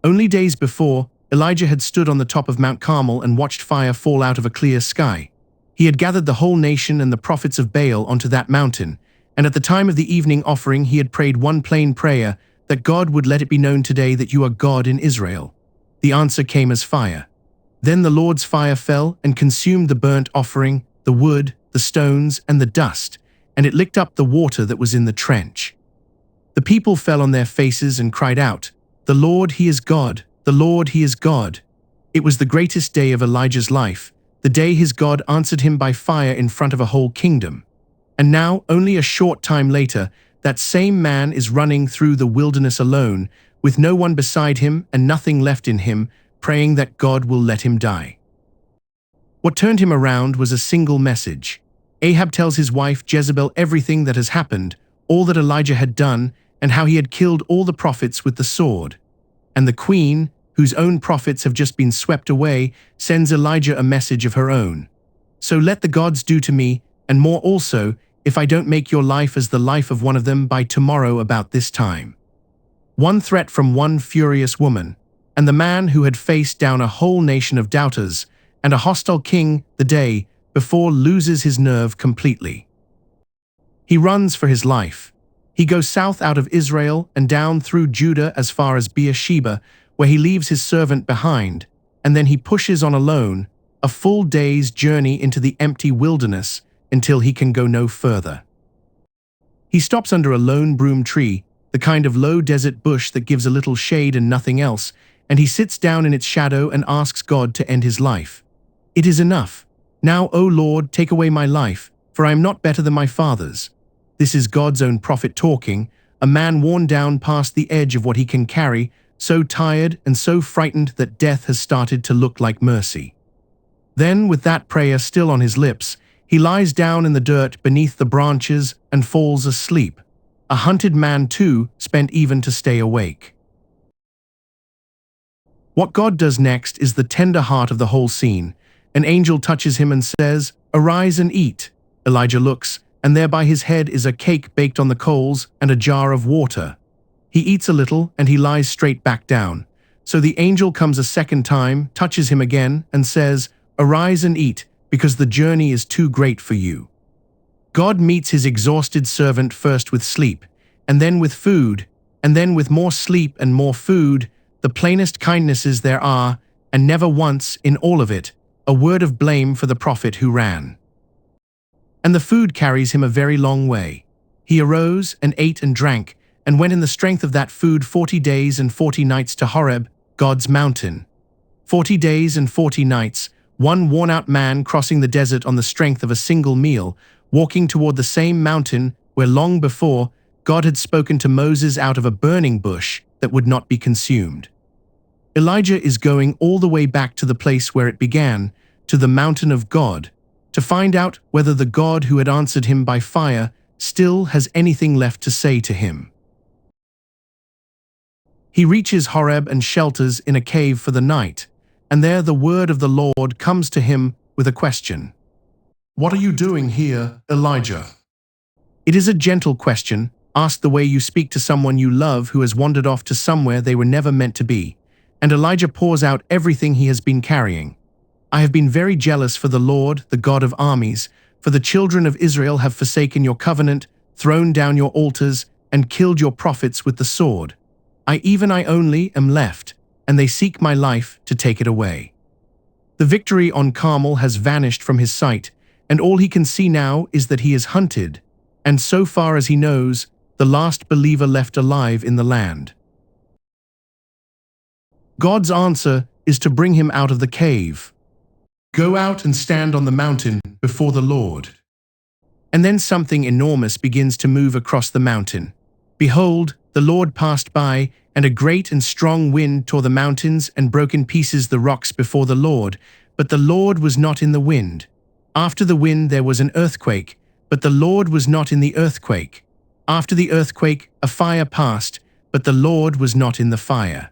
Only days before, Elijah had stood on the top of Mount Carmel and watched fire fall out of a clear sky. He had gathered the whole nation and the prophets of Baal onto that mountain, and at the time of the evening offering he had prayed one plain prayer, that God would let it be known today that you are God in Israel. The answer came as fire. Then the Lord's fire fell and consumed the burnt offering, the wood, the stones, and the dust, and it licked up the water that was in the trench. The people fell on their faces and cried out, "The Lord, He is God! The Lord, He is God!" It was the greatest day of Elijah's life, the day his God answered him by fire in front of a whole kingdom. And now, only a short time later, that same man is running through the wilderness alone, with no one beside him and nothing left in him, praying that God will let him die. What turned him around was a single message. Ahab tells his wife Jezebel everything that has happened, all that Elijah had done, and how he had killed all the prophets with the sword. And the queen, whose own prophets have just been swept away, sends Elijah a message of her own. "So let the gods do to me, and more also, if I don't make your life as the life of one of them by tomorrow about this time." One threat from one furious woman, and the man who had faced down a whole nation of doubters, and a hostile king the day before loses his nerve completely. He runs for his life. He goes south out of Israel and down through Judah as far as Beersheba, where he leaves his servant behind, and then he pushes on alone, a full day's journey into the empty wilderness until he can go no further. He stops under a lone broom tree, the kind of low desert bush that gives a little shade and nothing else, and he sits down in its shadow and asks God to end his life. "It is enough. Now, O Lord, take away my life, for I am not better than my fathers." This is God's own prophet talking, a man worn down past the edge of what he can carry, so tired and so frightened that death has started to look like mercy. Then, with that prayer still on his lips, he lies down in the dirt beneath the branches and falls asleep. A hunted man too, spent even to stay awake. What God does next is the tender heart of the whole scene. An angel touches him and says, "Arise and eat." Elijah looks, and there by his head is a cake baked on the coals and a jar of water. He eats a little and he lies straight back down. So the angel comes a second time, touches him again, and says, "Arise and eat, because the journey is too great for you." God meets his exhausted servant first with sleep, and then with food, and then with more sleep and more food, the plainest kindnesses there are, and never once, in all of it, a word of blame for the prophet who ran. And the food carries him a very long way. He arose and ate and drank, and went in the strength of that food 40 days and 40 nights to Horeb, God's mountain. 40 days and 40 nights, one worn-out man crossing the desert on the strength of a single meal, walking toward the same mountain where long before God had spoken to Moses out of a burning bush that would not be consumed. Elijah is going all the way back to the place where it began, to the mountain of God, to find out whether the God who had answered him by fire still has anything left to say to him. He reaches Horeb and shelters in a cave for the night, and there the word of the Lord comes to him with a question. "What are you doing here, Elijah?" It is a gentle question, asked the way you speak to someone you love who has wandered off to somewhere they were never meant to be, and Elijah pours out everything he has been carrying. "I have been very jealous for the Lord, the God of armies, for the children of Israel have forsaken your covenant, thrown down your altars, and killed your prophets with the sword. I only am left, and they seek my life to take it away." The victory on Carmel has vanished from his sight, and all he can see now is that he is hunted, and so far as he knows, the last believer left alive in the land. God's answer is to bring him out of the cave. "Go out and stand on the mountain before the Lord." And then something enormous begins to move across the mountain. Behold, the Lord passed by, and a great and strong wind tore the mountains and broke in pieces the rocks before the Lord, but the Lord was not in the wind. After the wind there was an earthquake, but the Lord was not in the earthquake. After the earthquake a fire passed, but the Lord was not in the fire.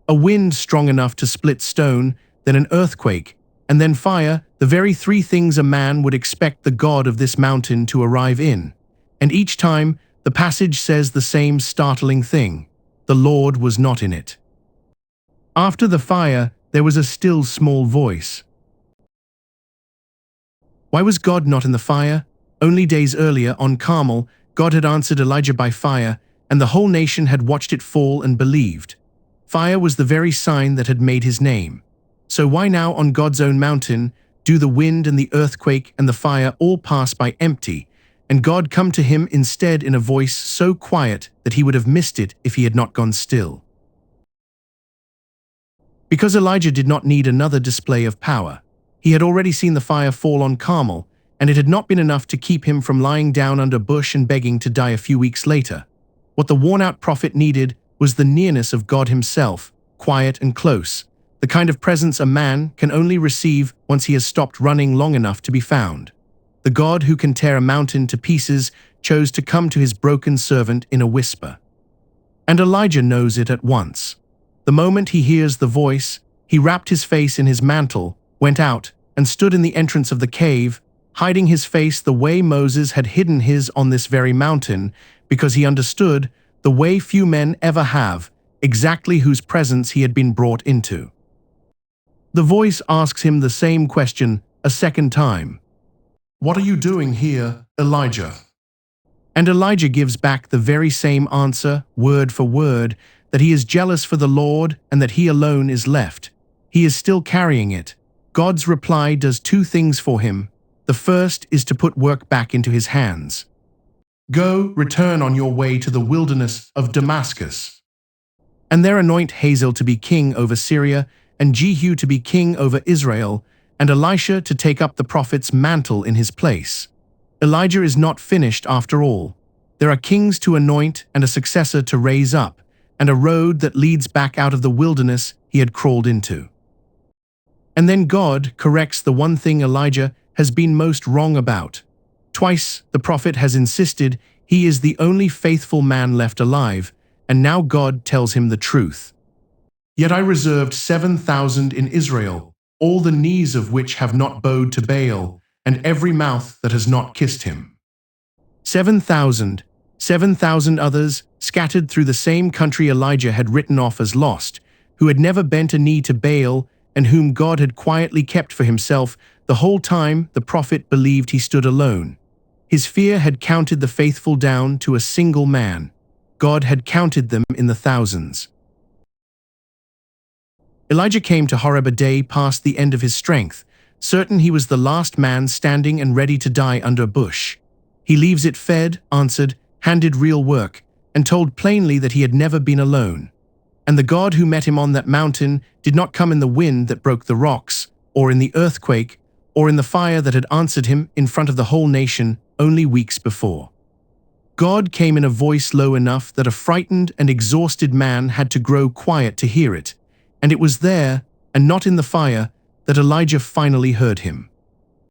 A wind strong enough to split stone, then an earthquake, and then fire, the very three things a man would expect the God of this mountain to arrive in. And each time, the passage says the same startling thing: the Lord was not in it. After the fire, there was a still small voice. Why was God not in the fire? Only days earlier, on Carmel, God had answered Elijah by fire, and the whole nation had watched it fall and believed. Fire was the very sign that had made his name. So why now on God's own mountain do the wind and the earthquake and the fire all pass by empty, and God come to him instead in a voice so quiet that he would have missed it if he had not gone still? Because Elijah did not need another display of power. He had already seen the fire fall on Carmel, and it had not been enough to keep him from lying down under bush and begging to die a few weeks later. What the worn-out prophet needed was the nearness of God himself, quiet and close, the kind of presence a man can only receive once he has stopped running long enough to be found. The God who can tear a mountain to pieces chose to come to his broken servant in a whisper. And Elijah knows it at once. The moment he hears the voice, he wrapped his face in his mantle, went out, and stood in the entrance of the cave, hiding his face the way Moses had hidden his on this very mountain, because he understood, the way few men ever have, exactly whose presence he had been brought into. The voice asks him the same question a second time. "What are you doing here, Elijah?" And Elijah gives back the very same answer, word for word, that he is jealous for the Lord and that he alone is left. He is still carrying it. God's reply does two things for him. The first is to put work back into his hands. "Go, return on your way to the wilderness of Damascus, and there anoint Hazael to be king over Syria, and Jehu to be king over Israel, and Elisha to take up the prophet's mantle in his place." Elijah is not finished after all. There are kings to anoint and a successor to raise up, and a road that leads back out of the wilderness he had crawled into. And then God corrects the one thing Elijah has been most wrong about. Twice the prophet has insisted he is the only faithful man left alive, and now God tells him the truth. "Yet I reserved 7,000 in Israel, all the knees of which have not bowed to Baal, and every mouth that has not kissed him." 7,000, 7,000 others scattered through the same country Elijah had written off as lost, who had never bent a knee to Baal, and whom God had quietly kept for himself the whole time the prophet believed he stood alone. His fear had counted the faithful down to a single man. God had counted them in the thousands. Elijah came to Horeb a day past the end of his strength, certain he was the last man standing and ready to die under a bush. He leaves it fed, answered, handed real work, and told plainly that he had never been alone. And the God who met him on that mountain did not come in the wind that broke the rocks, or in the earthquake, or in the fire that had answered him in front of the whole nation only weeks before. God came in a voice low enough that a frightened and exhausted man had to grow quiet to hear it, and it was there, and not in the fire, that Elijah finally heard him.